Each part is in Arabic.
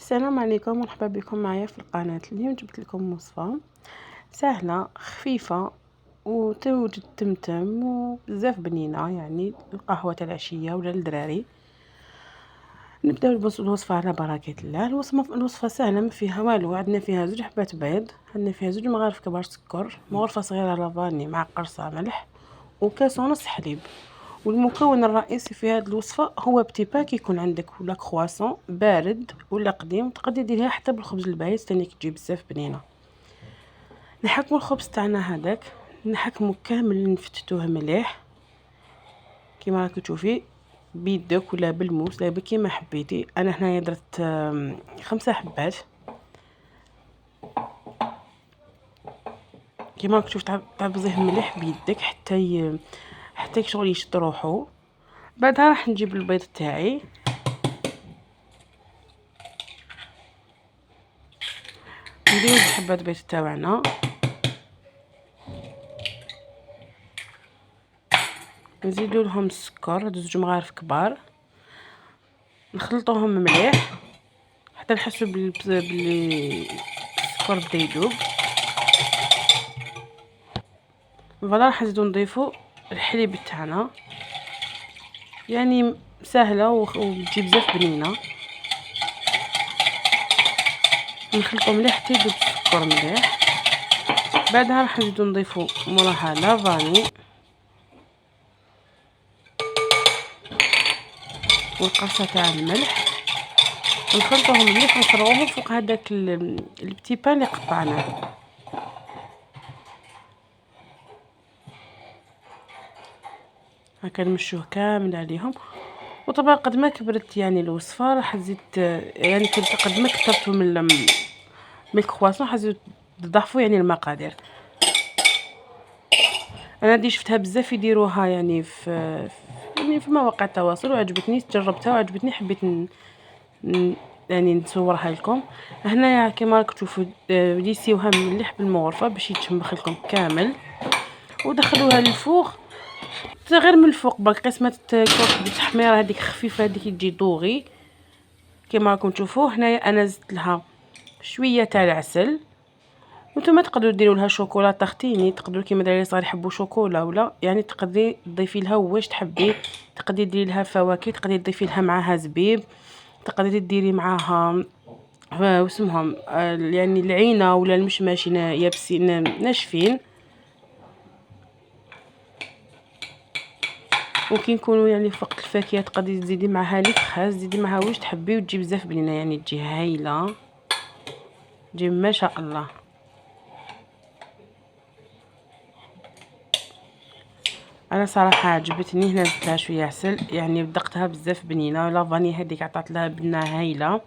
السلام عليكم، مرحبا بكم معايا في القناة. اليوم جبت لكم وصفة سهلة خفيفة وتوجد تمتم وبزاف بنينة، يعني القهوة تاع العشية ولا الدراري. نبداو الوصفة على بركة الله. الوصفة سهلة، ما فيها والو. عندنا فيها 2 حبات بيض، عندنا فيها 2 مغارف كبار سكر، مغرفة صغيرة لافاني مع قرصة ملح، وكاس ونص حليب. والمكون الرئيسي في هذه الوصفه هو بتي با. كيكون عندك ولا كرواسون بارد ولا قديم، تقدري ديريها حتى بالخبز البايت ثاني كتجي بزاف بنينه. نحكمو الخبز تاعنا هذاك، نحكمو كامل، نفتتوه مليح كيما راكي تشوفي بيدك ولا بالموس لا كيما حبيتي. انا هنايا درت 5 حبات كيما راكي تشوف. تعبزيه مليح بيدك حتى شغل يشد روحو. بعدها راح نجيب البيض تاعي، نديرو حبات بيض تاعنا، نزيدو لهم السكر 2 مغارف كبار، نخلطوهم مليح حتى نحسو بالسكر بدا يذوب. فوالا راح نزيدو نضيفو الحليب تاعنا، يعني سهله وتجي بزاف بنينه. نخلطو مليح حتى يذوب السكر مليح. بعدها راح نزيدو نضيفو موراها لافاني والقرصه تاع الملح، نخلطوهم مليح ونفرغوهم فوق هذاك البتي بان اللي قطعناه. هكا نمشوه كامل عليهم. وطبعا قد ما كبرت يعني الوصفه راح تزيد، يعني قد ما كثرتوا من الكرواسون حتزيدوا تضاعفوا يعني المقادير. انا دي شفتها بزاف يديروها يعني في مواقع التواصل وعجبتني، جربتها وعجبتني، حبيت يعني نصورها لكم. هنايا كما راكم تشوفوا ديسيوها مليح بالمغرفه باش يتشمخ لكم كامل، ودخلوها للفوق غير من الفوق برك قسمه التحميره هذيك خفيفه، هذيك تجي دوغي كما راكم تشوفوا. هنايا انا زدت لها شويه تاع العسل، وانتم تقدروا ديروا لها شوكولا تختيني، تقدروا كيما دايرين صغار يحبوا شوكولا ولا يعني تقدري تضيفي لها واش تحبي. تقدري ديري لها فواكه، تقدري تضيفي لها معاها زبيب، تقدري ديري معاها واسمهم يعني العينه ولا المشماش يابسين ناشفين. وكي نكونوا يعني فقط الفاكهه تقدري تزيدي معها لي فخاز، تزيدي معها واش تحبي وتجي بزاف بنينه، يعني تجي هايله، تجي ما شاء الله. انا صراحه عجبتني. هنا زدت لها شويه عسل، يعني دقتها بزاف بنينه. لا فاني هذيك عطات لها بنه هايله.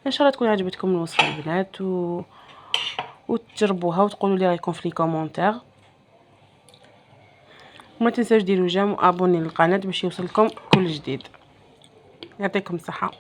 ان شاء الله تكون عجبتكم الوصفه البنات وتجربوها وتقولوا لي رايكم في لي كومونتير. وما تنساوش ديروا جيم وابوني للقناه باش يوصلكم كل جديد. يعطيكم الصحه.